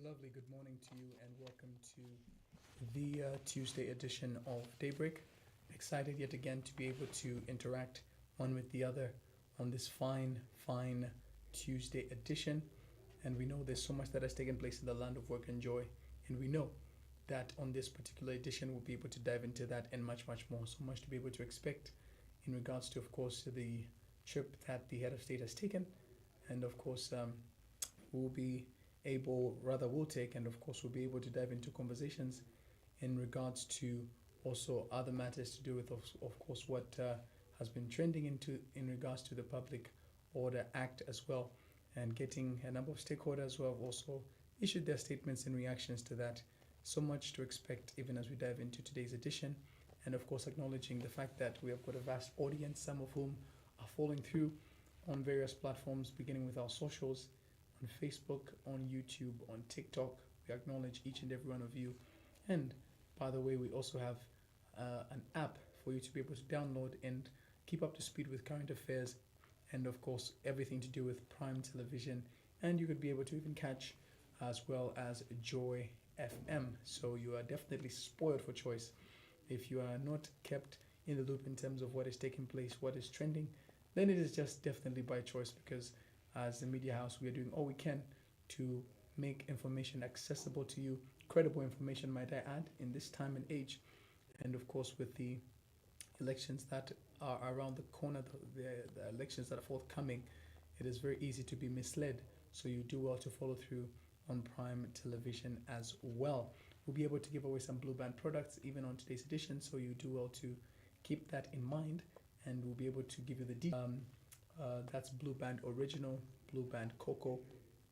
lovely good morning to you, and welcome to the Tuesday edition of Daybreak. Excited yet again to be able to interact one with the other on this fine Tuesday edition. And we know there's so much that has taken place in the land of work and joy, and we know that on this particular edition we'll be able to dive into that and much more. So much to be able to expect in regards to, of course, the trip that the head of state has taken, and of course, we'll be will take, and of course, we'll be able to dive into conversations in regards to also other matters to do with, of course, what has been trending in regards to the Public Order Act as well, and getting a number of stakeholders who have also issued their statements in reactions to that. So much to expect even as we dive into today's edition, and of course, acknowledging the fact that we have got a vast audience, some of whom are falling through on various platforms, beginning with our socials on Facebook, on YouTube, on TikTok. We acknowledge each and every one of you. And by the way, we also have an app for you to be able to download and keep up to speed with current affairs and, of course, everything to do with Prime Television. And you could be able to even catch as well as Joy FM. So you are definitely spoiled for choice. If you are not kept in the loop in terms of what is taking place, what is trending, then it is just definitely by choice, because as the media house, we are doing all we can to make information accessible to you, credible information, might I add, in this time and age. And of course, with the elections that are around the corner, the elections that are forthcoming, it is very easy to be misled. So you do well to follow through on Prime Television as well. We'll be able to give away some Blue Band products even on today's edition, so you do well to keep that in mind, and we'll be able to give you the details. That's Blue Band Original, Blue Band Cocoa,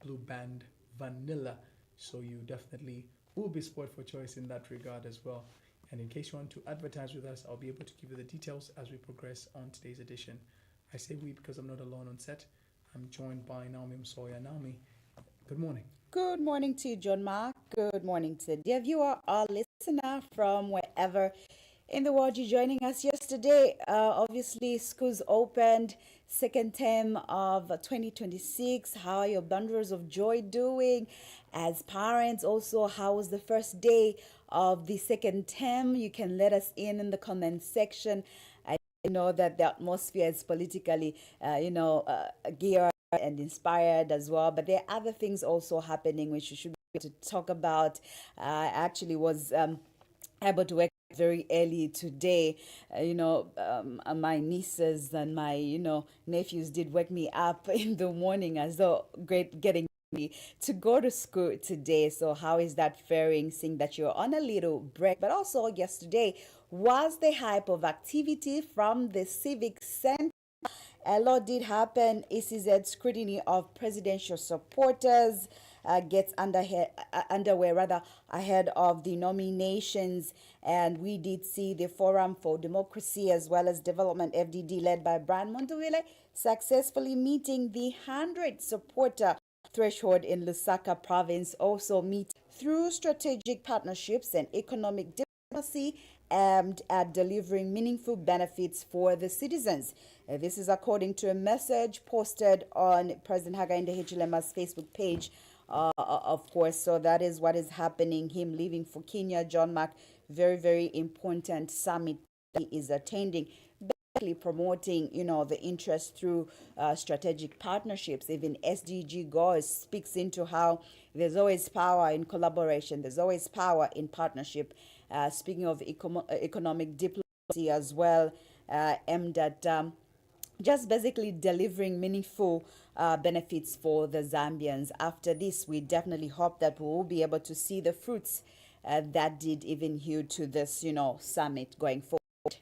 Blue Band Vanilla. So you definitely will be spoiled for choice in that regard as well. And in case you want to advertise with us, I'll be able to give you the details as we progress on today's edition. I say we because I'm not alone on set. I'm joined by Naomi Msoya. Naomi, good morning. Good morning to you, John Mark. Good morning to dear viewer or listener from wherever in the world you're joining us yesterday. Obviously, schools opened, second term of 2026. How are your bundles of joy doing? As parents, also, how was the first day of the second term? You can let us in the comment section. I know that the atmosphere is politically, geared and inspired as well, but there are other things also happening which you should be able to talk about. I actually was able to work very early today. My nieces and my nephews did wake me up in the morning as though great getting ready to go to school today. So how is that faring, seeing that you're on a little break? But also yesterday was the hype of activity from the Civic Center. A lot did happen. ECZ scrutiny of presidential supporters gets underway rather ahead of the nominations, and we did see the Forum for Democracy as well as Development (FDD) led by Brian Mondowile successfully meeting the 100 supporter threshold in Lusaka province. Also meet through strategic partnerships and economic diplomacy aimed at delivering meaningful benefits for the citizens. This is according to a message posted on President Hakainde Hichilema's Facebook page, of course. So that is what is happening. Him leaving for Kenya, John Mark, very important summit he is attending, basically promoting, the interest through strategic partnerships. Even SDG goals speaks into how there's always power in collaboration. There's always power in partnership. Speaking of economic diplomacy as well, aimed at just basically delivering meaningful benefits for the Zambians. After this, we definitely hope that we will be able to see the fruits that did even hew to this, summit going forward.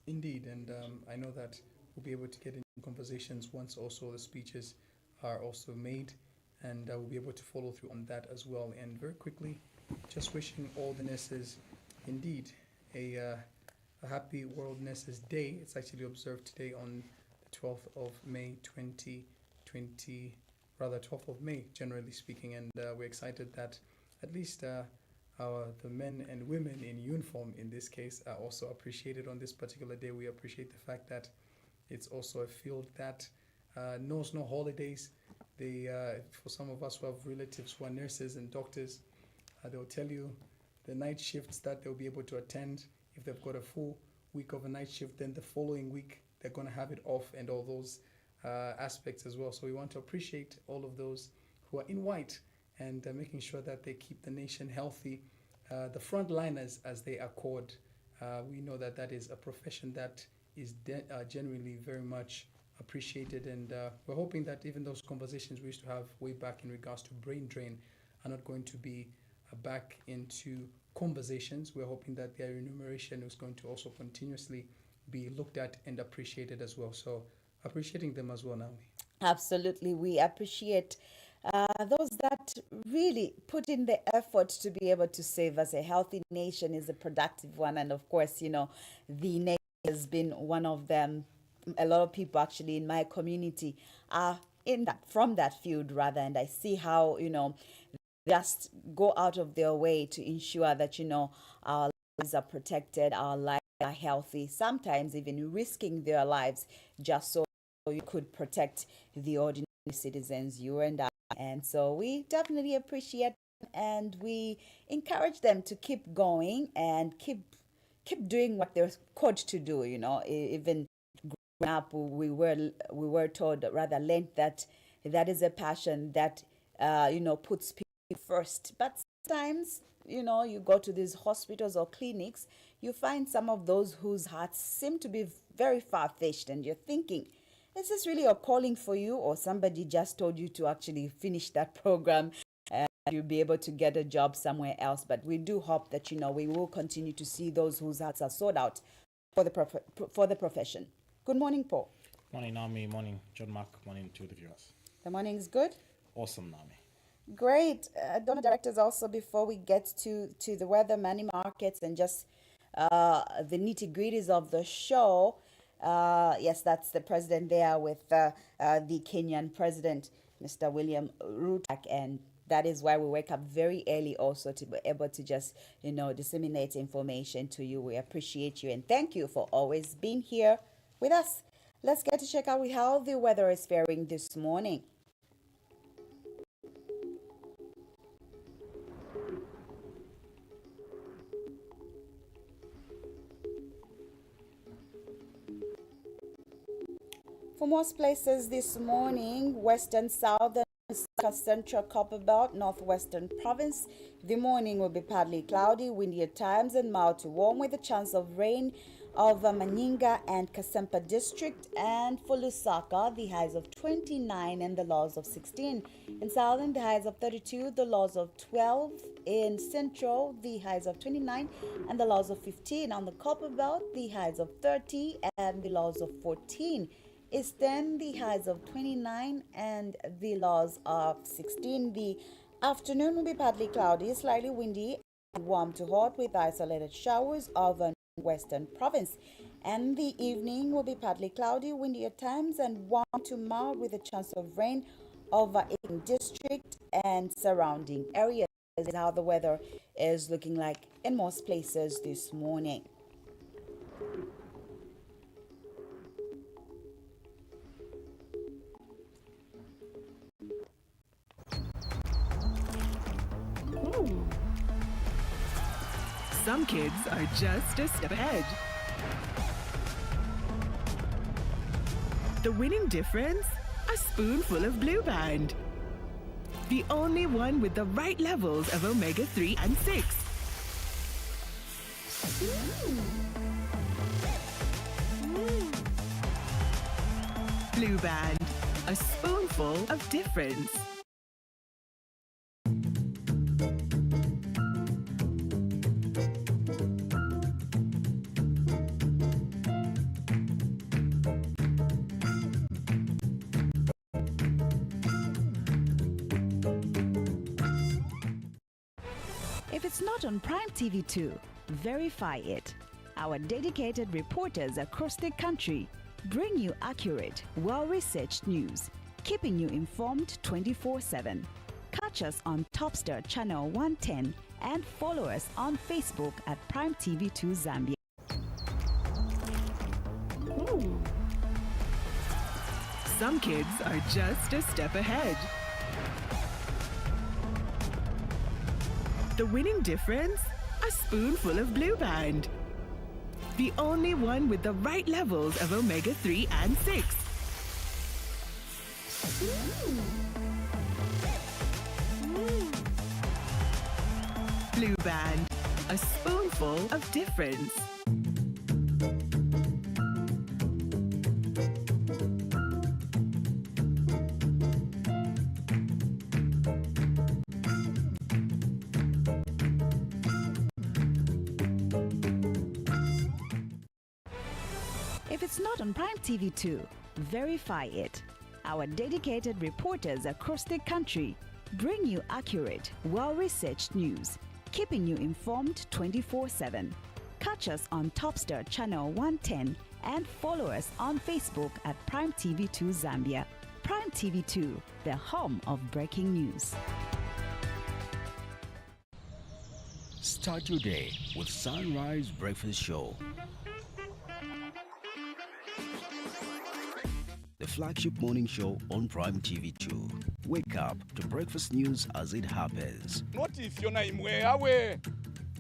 Indeed, and I know that we'll be able to get into conversations once also the speeches are also made, and we'll be able to follow through on that as well. And very quickly, just wishing all the nurses indeed a happy World Nurses Day. It's actually observed today on the 12th of May 2020, rather 12th of May, generally speaking, and we're excited that at least the men and women in uniform in this case are also appreciated on this particular day. We appreciate the fact that it's also a field that knows no holidays. For some of us who have relatives who are nurses and doctors, they'll tell you the night shifts that they'll be able to attend. If they've got a full week of a night shift, then the following week they're going to have it off, and all those aspects as well. So we want to appreciate all of those who are in white and making sure that they keep the nation healthy. The frontliners, as they are called, we know that that is a profession that is genuinely very much appreciated, and we're hoping that even those conversations we used to have way back in regards to brain drain are not going to be back into conversations. We're hoping that their remuneration is going to also continuously be looked at and appreciated as well. So appreciating them as well, Naomi. Absolutely. We appreciate those that really put in the effort to be able to save us. A healthy nation is a productive one. And of course, the nation has been one of them. A lot of people actually in my community are from that field rather. And I see how, just go out of their way to ensure that, our lives are protected, our lives are healthy, sometimes even risking their lives just so you could protect the ordinary citizens, you and I. And so we definitely appreciate and we encourage them to keep going and keep doing what they're called to do. Even growing up, we were told, rather learned that is a passion that puts people first. But sometimes, you go to these hospitals or clinics, you find some of those whose hearts seem to be very far-fetched, and you're thinking, is this really a calling for you, or somebody just told you to actually finish that program and you'll be able to get a job somewhere else? But we do hope that, we will continue to see those whose hearts are sought out for the profession. Good morning, Paul. Morning, Naomi. Morning, John Mark. Morning to the viewers. The morning is good? Awesome, Naomi. Great. Donor directors, also before we get to the weather, money markets, and just the nitty-gritties of the show, yes, that's the president there with the Kenyan president, Mr. William Ruto, and that is why we wake up very early also to be able to just, disseminate information to you. We appreciate you and thank you for always being here with us. Let's get to check out how the weather is faring this morning. For most places this morning, western, southern, central Copperbelt, northwestern province, the morning will be partly cloudy, windy at times, and mild to warm with a chance of rain over Maninga and Kasempa district, and for Lusaka, the highs of 29 and the lows of 16. In southern, the highs of 32, the lows of 12. In central, the highs of 29 and the lows of 15. On the Copperbelt, the highs of 30 and the lows of 14. Eastern, the highs of 29 and the lows of 16. The afternoon will be partly cloudy, slightly windy, and warm to hot with isolated showers over western province. And the evening will be partly cloudy, windy at times, and warm to mild with a chance of rain over Ealing district and surrounding areas. This is how the weather is looking like in most places this morning. Some kids are just a step ahead. The winning difference? A spoonful of Blue Band. The only one with the right levels of omega-3 and 6. Blue Band. A spoonful of difference. If it's not on Prime TV 2, verify it. Our dedicated reporters across the country bring you accurate, well-researched news, keeping you informed 24/7. Catch us on Topstar Channel 110 and follow us on Facebook at Prime TV 2 Zambia. some kids are just a step ahead. The winning difference? A spoonful of Blue Band. The only one with the right levels of omega-3 and 6. Blue Band. A spoonful of difference. If it's not on Prime TV 2, verify it. Our dedicated reporters across the country bring you accurate, well-researched news, keeping you informed 24/7. Catch us on Topstar Channel 110 and follow us on Facebook at Prime TV 2 Zambia. Prime TV 2, the home of breaking news. Start your day with Sunrise Breakfast Show. The flagship morning show on Prime TV 2. Wake up to breakfast news as it happens.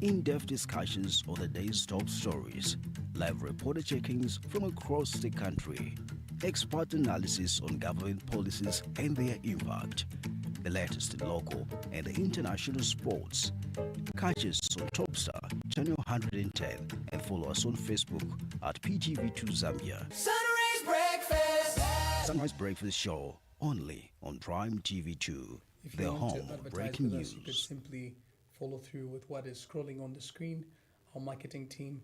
In-depth discussions on the day's top stories. Live reporter check-ins from across the country. Expert analysis on government policies and their impact. The latest in local and international sports. Catch us on Topstar Channel 110 and follow us on Facebook at PTV2 Zambia. Sunrise Breakfast Show, only on Prime TV 2, If the you want to home of advertise breaking with us, you could news. simply follow through with what is scrolling on the screen. Our marketing team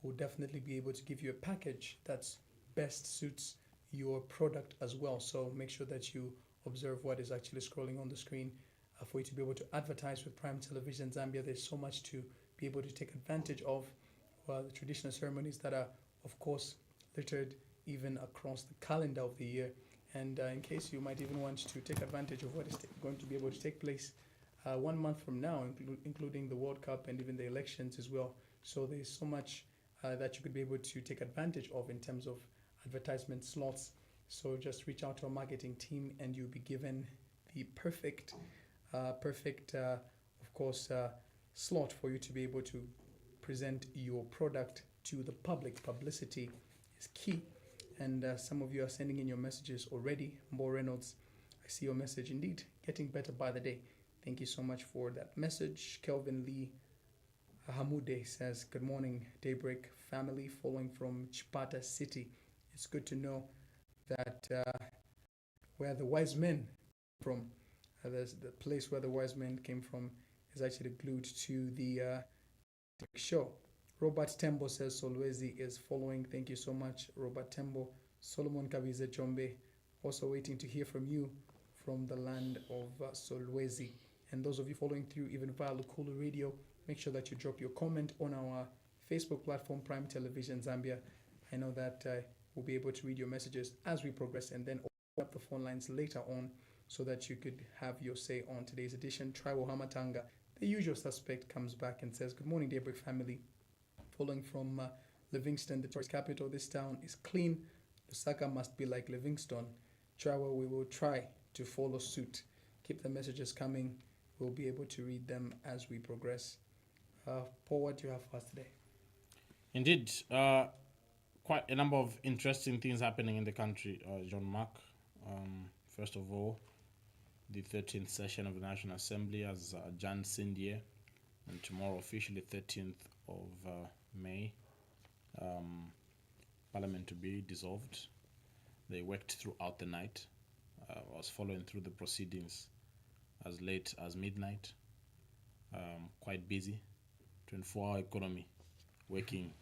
will definitely be able to give you a package that's best suits your product as well. So make sure that you observe what is actually scrolling on the screen for you to be able to advertise with Prime Television Zambia. There's so much to be able to take advantage of. The traditional ceremonies that are, of course, littered even across the calendar of the year. And in case you might even want to take advantage of what is going to be able to take place 1 month from now, including the World Cup and even the elections as well. So there's so much that you could be able to take advantage of in terms of advertisement slots. So just reach out to our marketing team and you'll be given the perfect, of course, slot for you to be able to present your product to the public. Publicity is key. And some of you are sending in your messages already. Mo Reynolds, I see your message indeed. Getting better by the day. Thank you so much for that message. Kelvin Lee Hamude says, good morning, Daybreak family, following from Chipata City. It's good to know that where the wise men from, the place where the wise men came from is actually glued to the show. Robert Tembo says Solwezi is following. Thank you so much, Robert Tembo. Solomon Kabize Chombe, also waiting to hear from you from the land of Solwezi. And those of you following through even via Lukulu Radio, make sure that you drop your comment on our Facebook platform, Prime Television Zambia. I know that we'll be able to read your messages as we progress and then open up the phone lines later on so that you could have your say on today's edition. Traiwo Hamatanga, the usual suspect, comes back and says, good morning, Daybreak family. Following from Livingston, the tourist capital, this town is clean. Lusaka must be like Livingston. Trawa, we will try to follow suit. Keep the messages coming. We'll be able to read them as we progress. Paul, what do you have for us today? Indeed, quite a number of interesting things happening in the country, John Mark. First of all, the 13th session of the National Assembly has adjourned Cindy, and tomorrow, officially 13th of May, Parliament to be dissolved. They worked throughout the night. I was following through the proceedings as late as midnight. Quite busy. 24-hour economy working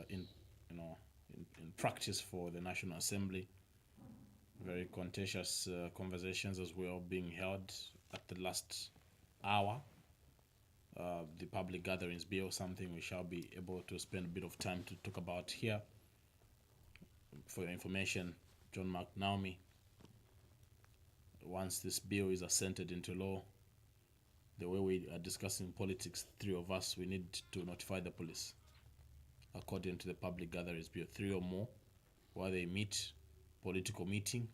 in practice for the National Assembly. Very contentious conversations as well being held at the last hour. The Public Gatherings Bill, something we shall be able to spend a bit of time to talk about here. For your information, John Mark Naomi, once this bill is assented into law, the way we are discussing politics, 3 of us, we need to notify the police. According to the Public Gatherings Bill, 3 or more, while they meet, political meeting,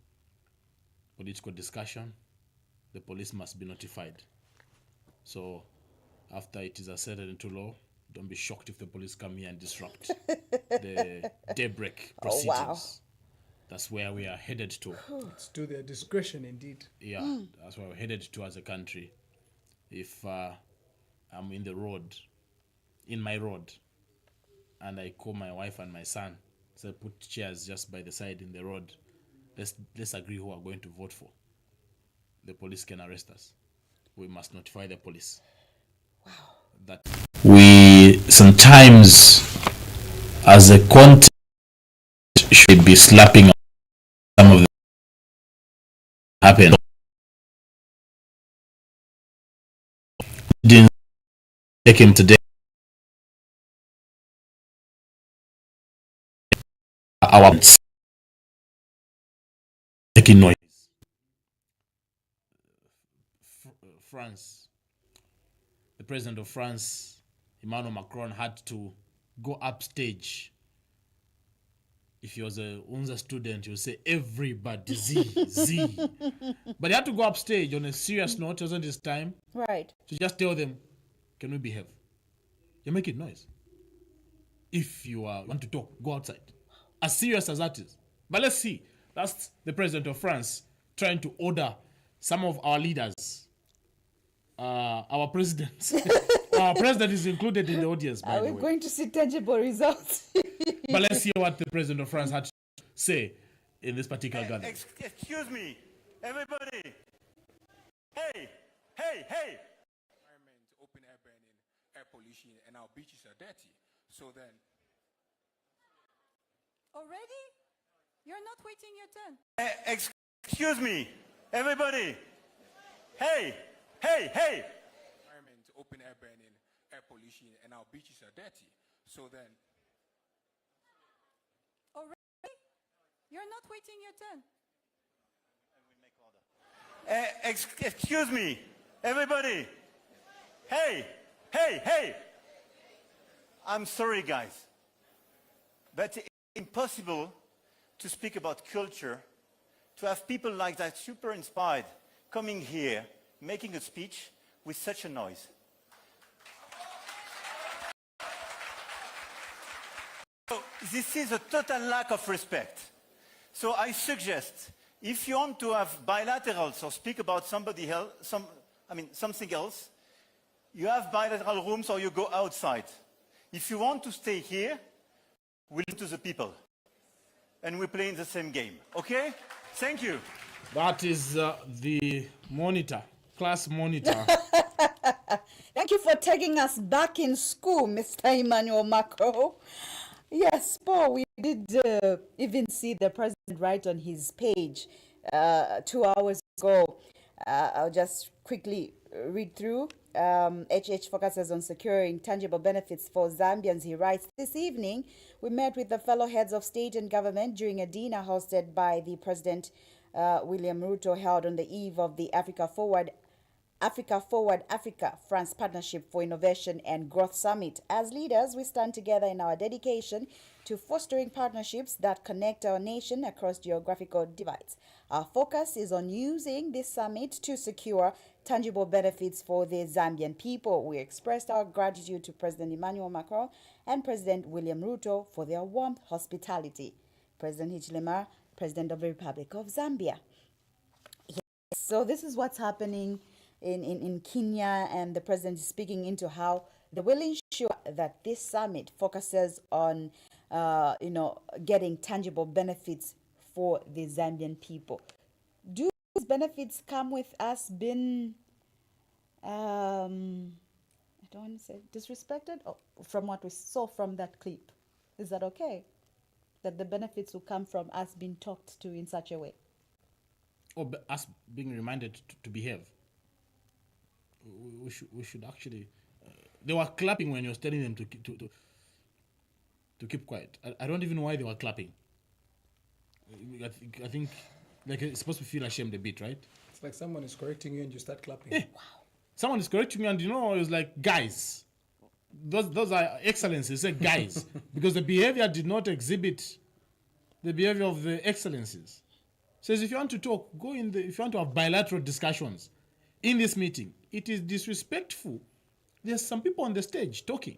political discussion, the police must be notified. So after it is asserted into law, don't be shocked if the police come here and disrupt the daybreak proceedings. wow. That's where we are headed to. It's to their discretion, indeed. Yeah, that's where we're headed to as a country. If I'm in my road, and I call my wife and my son, so I put chairs just by the side in the road, let's agree who are going to vote for. The police can arrest us. We must notify the police. Wow. That we sometimes, as a content, should be slapping some of the happen. Didn't take him today. Our making noise. France, the president of France, Emmanuel Macron, had to go upstage. If he was a UNZA student, he would say, everybody, Z. But he had to go upstage on a serious note. It wasn't his time. Right. To just tell them, can we behave? You're making noise. If you want to talk, go outside. As serious as that is. But let's see. That's the president of France trying to order some of our leaders. Our president. Our president is included in the audience, by Are the we way. going to see tangible results? But let's hear what the president of France had to say in this particular gathering. Excuse me, everybody. Hey. Environment, open air burning, air pollution, and our beaches are dirty. So then, Already? You're not waiting your turn. Excuse me, everybody. Hey. environment, open air burning, air pollution, and our beaches are dirty. So then, Already? You're not waiting your turn. Excuse me, everybody. Hey. I'm sorry, guys, but it's impossible to speak about culture, to have people like that super inspired coming here, making a speech with such a noise. So this is a total lack of respect. So I suggest, if you want to have bilaterals or speak about somebody else, something else, you have bilateral rooms or you go outside. If you want to stay here, we listen to the people. And we play in the same game. Okay? Thank you. That is the monitor, class monitor. Thank you for taking us back in school, Mr. Emmanuel Macron. Yes, Paul, we did even see the president write on his page 2 hours ago. I'll just quickly read through. HH focuses on securing tangible benefits for Zambians. He writes, this evening, we met with the fellow heads of state and government during a dinner hosted by the President William Ruto, held on the eve of the Africa Forward France Partnership for Innovation and Growth Summit. As leaders, we stand together in our dedication to fostering partnerships that connect our nation across geographical divides. Our focus is on using this summit to secure tangible benefits for the Zambian people. We expressed our gratitude to President Emmanuel Macron and President William Ruto for their warm hospitality. President Hichilema, President of the Republic of Zambia. Yes. So this is what's happening in Kenya, and the president is speaking into how they will ensure that this summit focuses on, getting tangible benefits for the Zambian people. Do these benefits come with us being, I don't want to say disrespected, from what we saw from that clip? Is that okay? That the benefits will come from us being talked to in such a way? Or us being reminded to behave. We should actually. They were clapping when you were telling them to keep quiet. I don't even know why they were clapping. I think like it's supposed to feel ashamed a bit, right? It's like someone is correcting you and you start clapping. Wow. Someone is correcting me, and it was like, guys, those are excellencies. Say guys, because the behavior did not exhibit the behavior of the excellencies. Says if you want to talk, if you want to have bilateral discussions in this meeting, it is disrespectful. There's some people on the stage talking.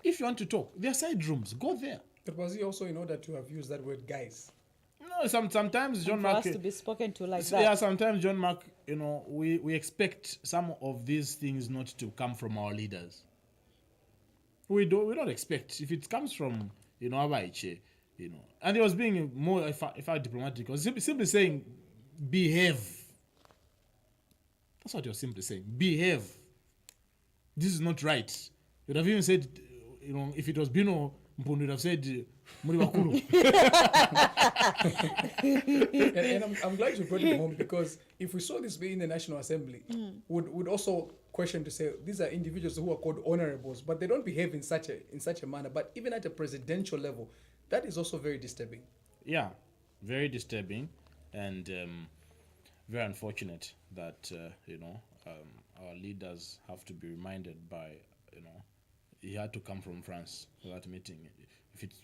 If you want to talk, there are side rooms, go there. But was he also in order to have used that word guys? No, sometimes John For Mark us to be spoken to like that. Yeah, sometimes John Mark, we expect some of these things not to come from our leaders. We don't expect. If it comes from Abaiche, and he was being more if I diplomatic, was simply saying behave. That's what you're simply saying. Behave. This is not right. You'd have even said, if it was Bino Mpundu, would have said Muribakuru. and I'm glad you brought it home, because if we saw this being in the National Assembly, would also question to say these are individuals who are called honorables, but they don't behave in such a manner. But even at a presidential level, that is also very disturbing. Yeah, very disturbing, and very unfortunate that our leaders have to be reminded by he had to come from France for that meeting.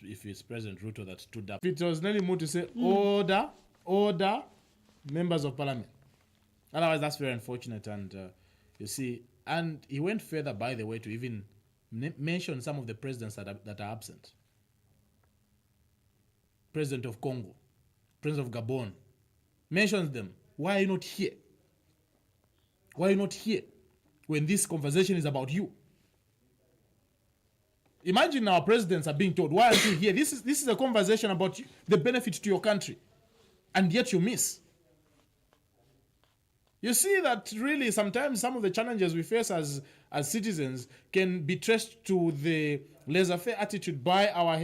If it's President Ruto that stood up, if it was Nelly Mu to say order, members of parliament. Otherwise, that's very unfortunate, and you see, and he went further, by the way, to even mention some of the presidents that are absent. President of Congo, President of Gabon, mentions them. Why are you not here? Why are you not here when this conversation is about you? Imagine our presidents are being told, why aren't you here? This is a conversation about you, the benefit to your country, and yet you miss. You see that really sometimes some of the challenges we face as citizens can be traced to the laissez-faire attitude by our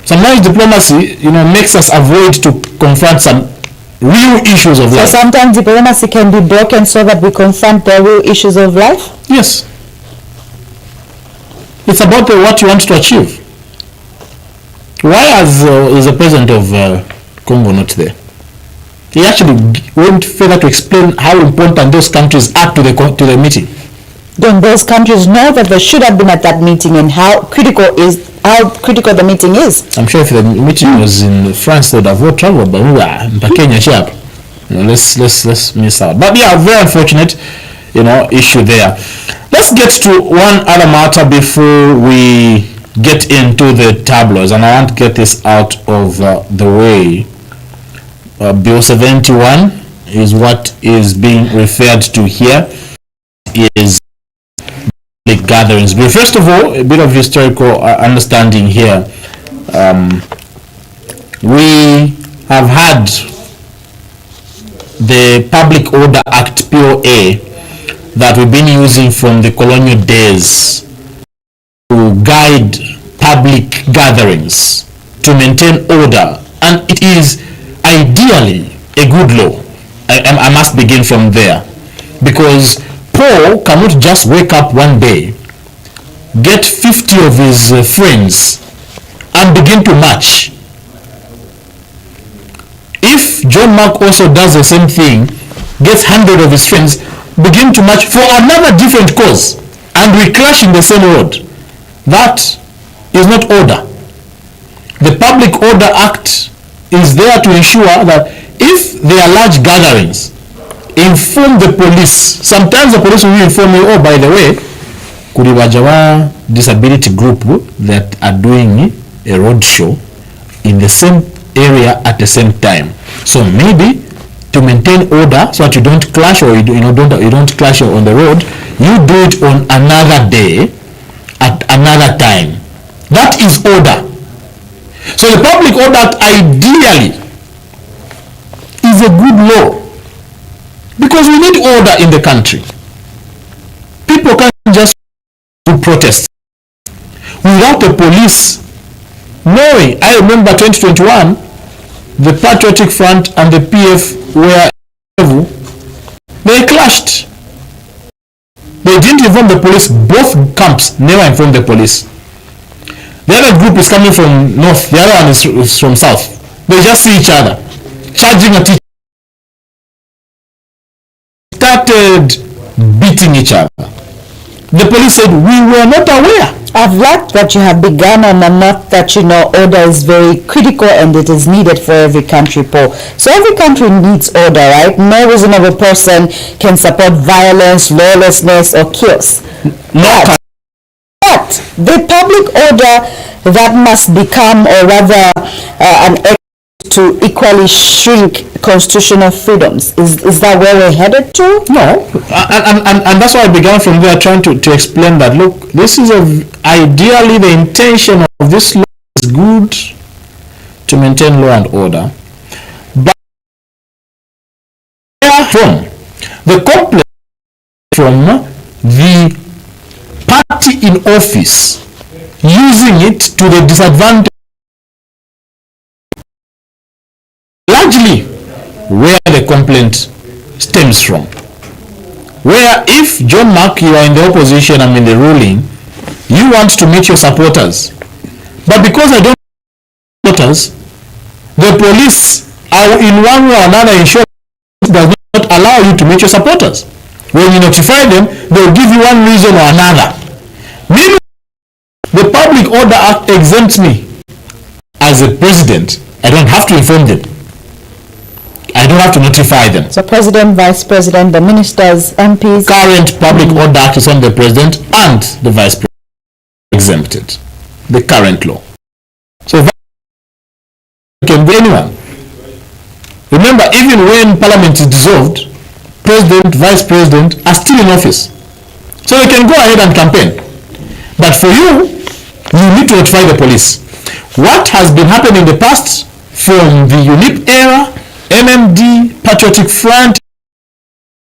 Sometimes diplomacy, makes us avoid to confront some real issues of life. So sometimes diplomacy can be broken so that we confront the real issues of life? Yes. It's about what you want to achieve. Why is the president of Congo not there? He actually went further to explain how important those countries are to the meeting. Then those countries know that they should have been at that meeting, and how critical the meeting is. I'm sure if the meeting was in France, they would have all traveled, but Kenya sharp. Let's miss out. But yeah, very unfortunate, issue there. Let's get to one other matter before we get into the tabloids, and I want to get this out of the way. Bill 71 is what is being referred to here. Is public gatherings. But first of all, a bit of historical understanding here. We have had the Public Order Act, POA, that we've been using from the colonial days to guide public gatherings, to maintain order, and it is ideally a good law. I must begin from there, because Paul cannot just wake up one day, get 50 of his friends, and begin to march. If John Mark also does the same thing, gets 100 of his friends, begin to march for another different cause, and we clash in the same road, that is not order. The Public Order Act is there to ensure that if there are large gatherings, inform the police. Sometimes the police will inform you, by the way, Kuribajawa disability group that are doing a road show in the same area at the same time. So maybe to maintain order, so that you don't clash, or you don't clash on the road, you do it on another day at another time. That is order. So the Public Order Act ideally is a good law because we need order in the country. People can't just do protests without the police knowing. I remember 2021, the Patriotic Front and the PF were they clashed. They didn't inform the police. Both camps never informed the police. The other group is coming from north, the other one is from south. They just see each other, charging at each other. Started beating each other. The police said, we were not aware. I've liked that you have begun on a note that, order is very critical and it is needed for every country, Paul. So every country needs order, right? No reasonable person can support violence, lawlessness, or chaos. No. But the public order that must become, or rather an act to equally shrink constitutional freedoms, is that where we're headed to? No, and that's why I began from there trying to explain that, look, this is ideally the intention of this law is good to maintain law and order, but from the complaint from the party in office using it to the disadvantage, largely where the complaint stems from. Where if, John Mark, you are in the opposition, I'm in the ruling, you want to meet your supporters. But because I don't meet supporters, the police are in one way or another ensure it does not allow you to meet your supporters. When you notify them, they'll give you one reason or another. Meanwhile, the Public Order Act exempts me as a president. I don't have to inform them. I don't have to notify them. So president, vice president, the ministers, MPs. Current Public Order Act is on the president and the vice president exempted. The current law. So it can be anyone. Remember, even when parliament is dissolved, president, vice president are still in office. So they can go ahead and campaign. But for you, you need to notify the police. What has been happening in the past from the UNIP era, MMD, Patriotic Front,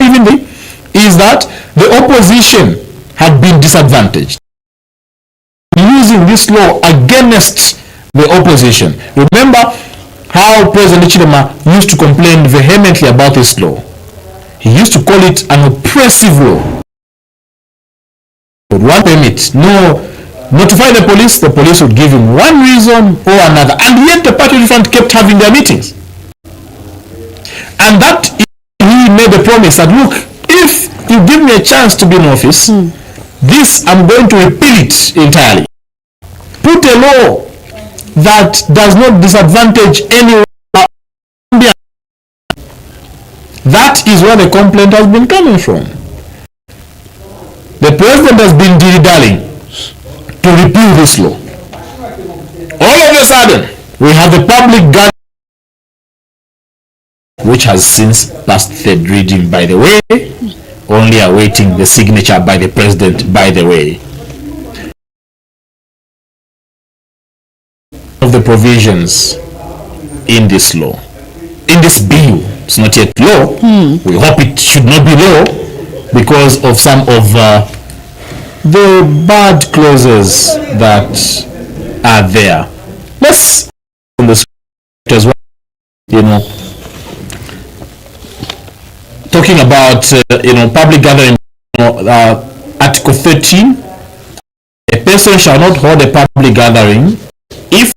even is that the opposition had been disadvantaged. Using this law against the opposition. Remember how President Chidema used to complain vehemently about this law. He used to call it an oppressive law. One permit, no, notify the police would give him one reason or another. And yet the Patriotic Front kept having their meetings. And that he made a promise that, look, if you give me a chance to be in office, this I'm going to repeal it entirely. Put a law that does not disadvantage anyone. That is where the complaint has been coming from. The president has been dilly-dallying to repeal this law. All of a sudden, we have the public guarantee, which has since passed third reading, by the way, only awaiting the signature by the president, by the way. Of the provisions in this law, in this bill, it's not yet law. We hope it should not be law because of some of the bad clauses that are there. Let's on the as well, talking about public gathering, Article 13, a person shall not hold a public gathering if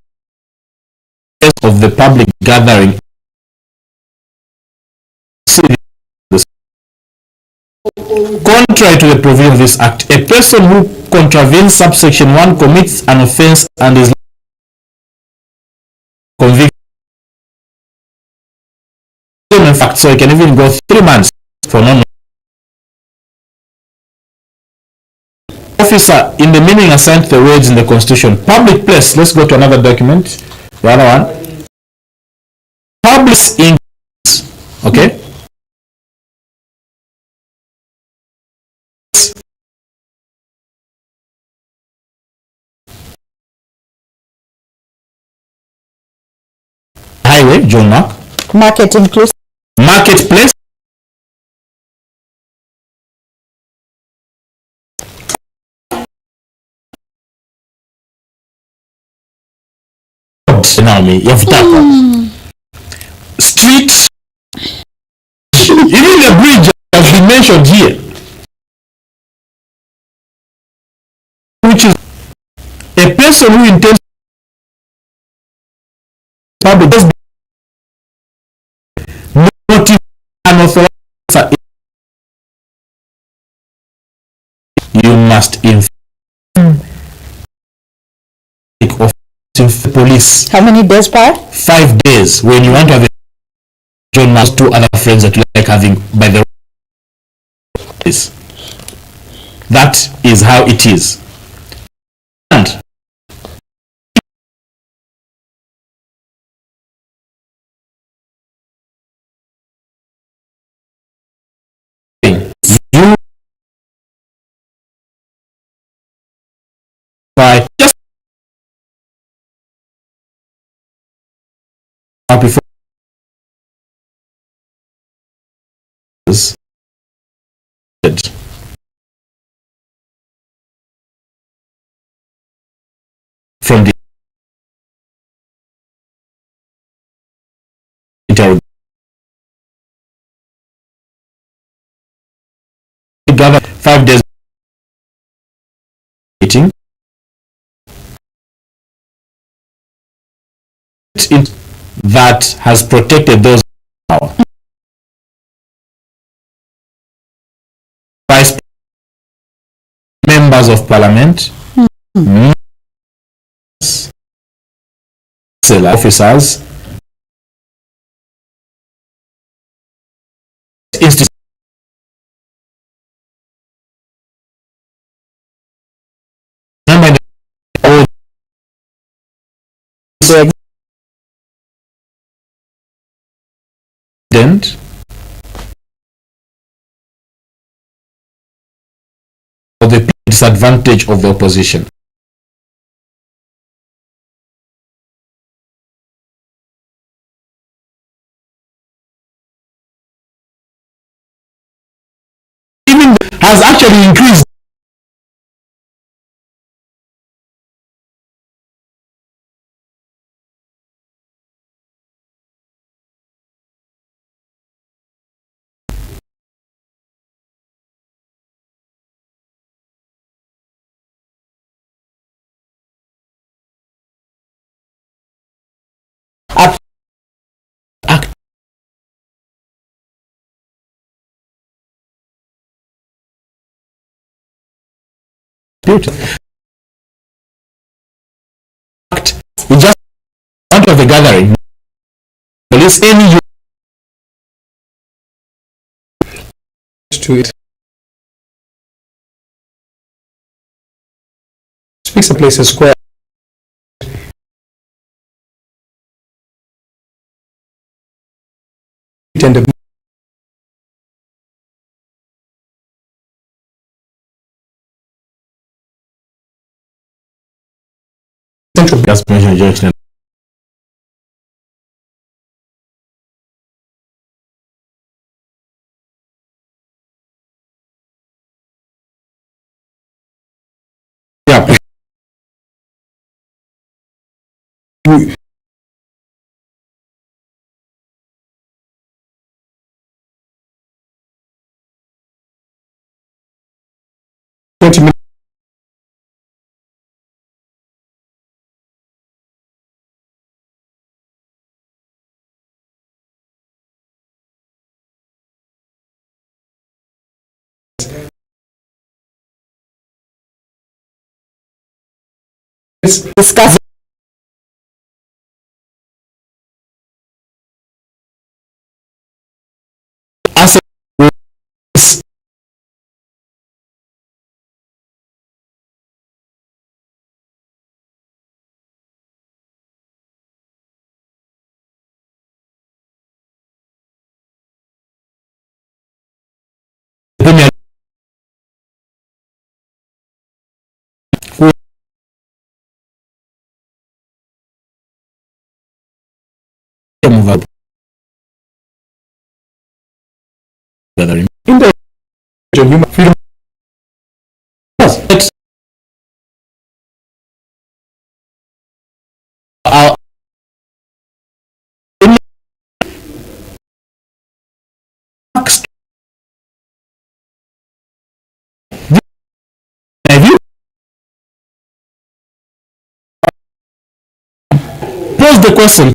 of the public gathering contrary to the provision of this act, a person who contravenes subsection 1 commits an offense and is convicted. In fact, so he can even go 3 months for non officer in the meaning assigned to the words in the Constitution. Public place. Let's go to another document. The other one. Public in, okay. Sorry, John Mark. Market inclusive. Marketplace. Streets. Even the bridge has been mentioned here, which is a person who intends public not unauthorized. You must inform of police. How many days prior? 5 days. When you want to have a John has 2 other friends that you like having by the police. That is how it is. And you by just before from the interrogation. 5 days meeting. That has protected those in power. Vice members of parliament, officers, remember the president for the disadvantage of the opposition. Even has actually increased. We just want of the gathering. Police any To it. Speaks a place as square. And the central just mentioned Jackson. Yeah. We 20 minutes. Discuss. gathering. In the human freedom. Yes. Pose the question.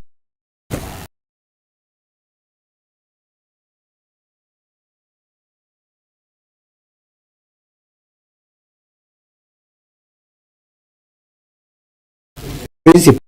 Principle.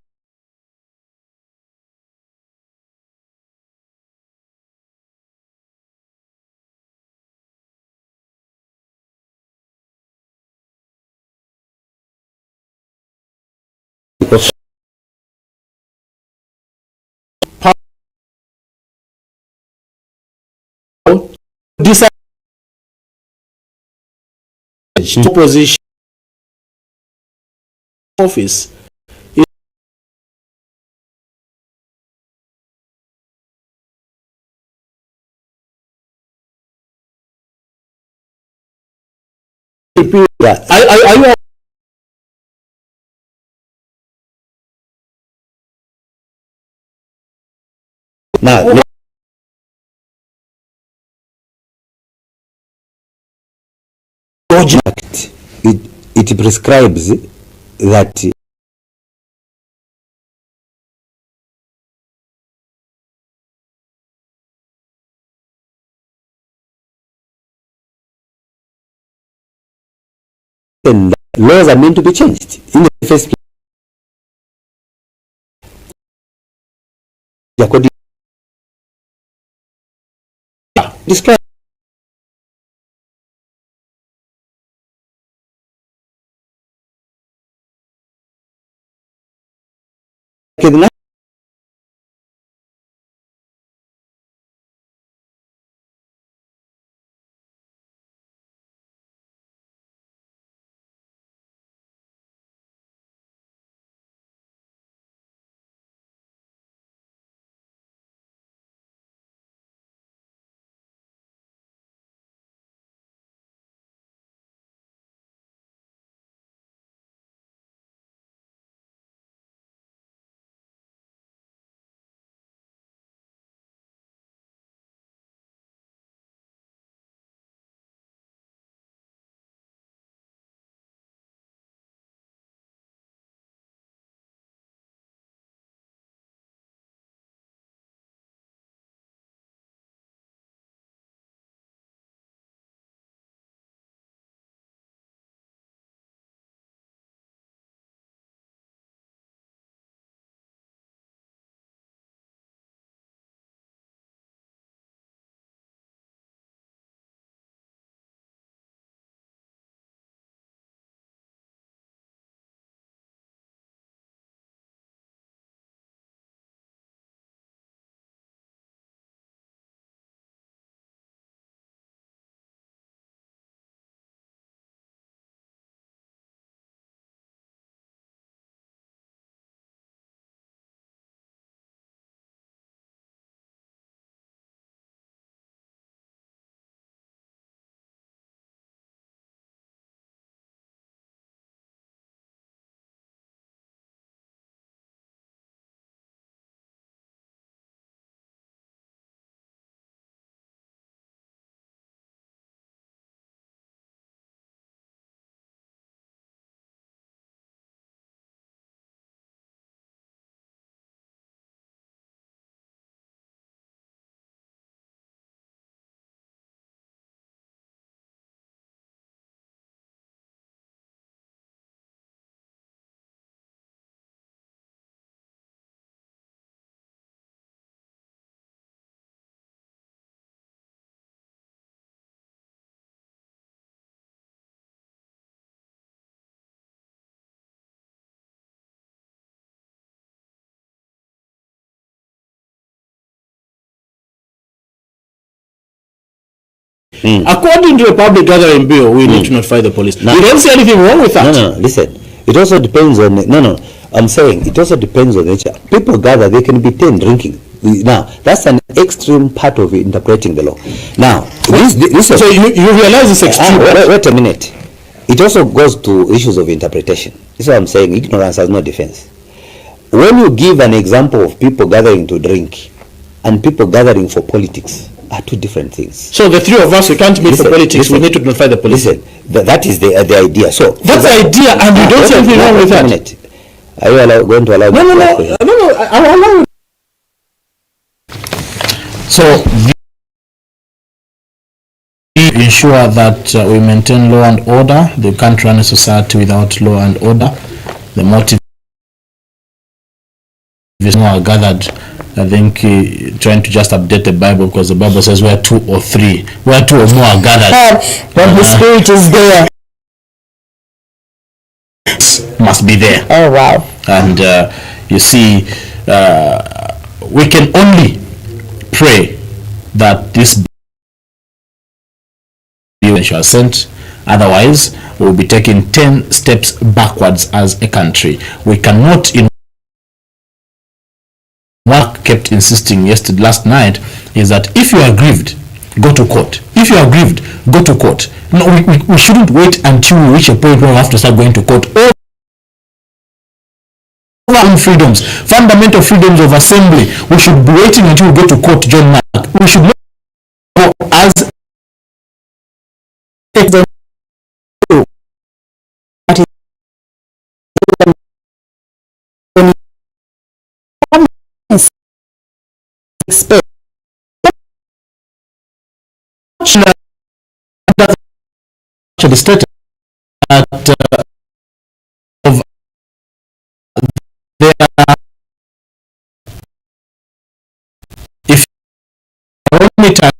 This opposition office Are you now? Act, it prescribes that laws are meant to be changed in the first place. According describe according to the public gathering bill, we need to notify the police. We don't see anything wrong with that. No, listen. It also depends on I'm saying it also depends on nature. People gather, they can be 10 drinking. Now, that's an extreme part of interpreting the law. Now, this So you realize it's extreme. wait a minute. It also goes to issues of interpretation. This is what I'm saying. Ignorance has no defense. When you give an example of people gathering to drink and people gathering for politics are two different things. So the three of us, we can't meet for politics. We need to notify the police. Listen, that is the idea. So that's the idea, and you don't see anything wrong with that. Are you going to allow? No. I will allow. So we ensure that we maintain law and order. They can't run a society without law and order. The motive is more gathered. I think trying to just update the Bible, because the Bible says where two or three, where two or more are gathered. When the Spirit is there. Must be there. Oh, wow. And you see, we can only pray that this bill shall sent. Otherwise, we'll be taking 10 steps backwards as a country. We cannot, in what kept insisting last night, is that if you are aggrieved, go to court. If you are aggrieved, go to court. No, we shouldn't wait until we reach a point where we have to start going to court. Own freedoms, fundamental freedoms of assembly, we should be waiting until we go to court, John Mark. We should not go as expect the state that of their, if only time